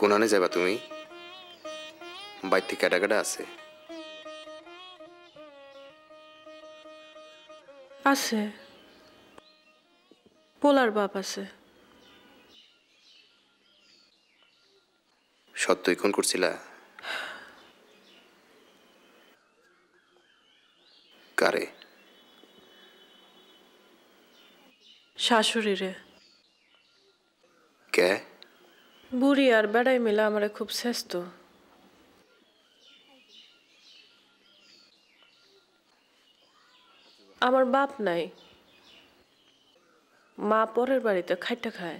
কোনানে যাবা তুমি? বাইতে কাটা কাটা আছে? আছে, পোলার বাপ আছে। সত্যই খুন করছিলা? কারে? শাশুড়িরে। কে? বুড়ি আর বেড়াই মিলে আমারে খুব শ্রেষ্ঠ। আমার বাপ নাই, মা পরের বাড়িতে খাইটা খায়।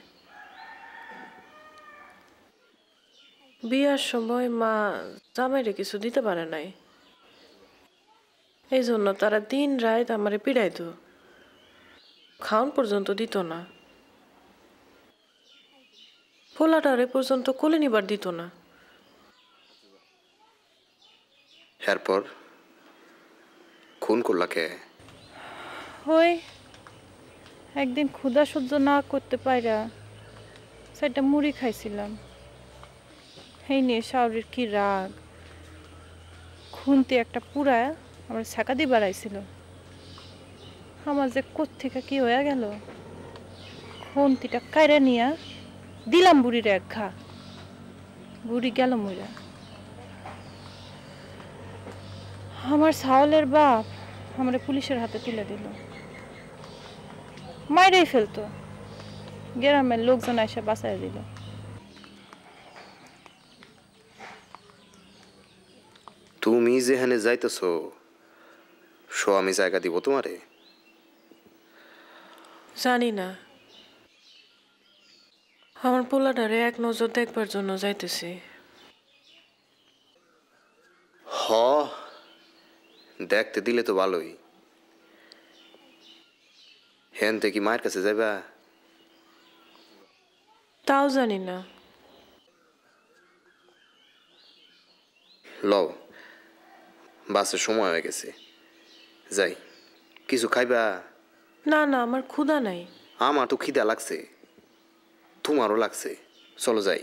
বিয়ার সময় মা জামাইরে কিছু দিতে পারে নাই, এই জন্য তারা দিন রাত আমারে পিড়াইতো, খাওন পর্যন্ত দিত না। পোলাটারে পর্যন্ত কোলে নিবার দিত না। এরপর খুন করলা কে? ওই একদিন ক্ষুধা সহ্য না করতে পাইরা সেটা মুড়ি খাইছিলাম, এই নিয়ে শাওরির কি রাগ, খুন্তি একটা পুরায় আমার ছাকা দিয়ে বাড়াইছিল। আমার যে কোত্থেকে কি হয়ে গেল, খুন্তিটা কাইরা নিয়া দিলাম বুড়ির এক ঘা, বুড়ি গেল মইরা। আমার ছাওলের বাপ আমার পুলিশের হাতে তুলে দিল, মাইরেই ফেলতো, গ্রামের লোকজন এসে বাঁচাই দিল। তুমি যেখানে যাইতেছ আমি জায়গা দিব তোমারে? জানি না, আমার পোলাটারে এক নজর দেখবার জন্য যাইতেছি। হ, দেখতে দিলে তো ভালোই। হেন থেকে মায়ের কাছে যাইবা? তাও জানি না। লও, বাসের সময় হয়ে গেছে, যাই। কিছু খাইবা? না না, আমার ক্ষুধা নাই। আমার তো খিদা লাগছে, তোমারও লাগছে, চলো যাই।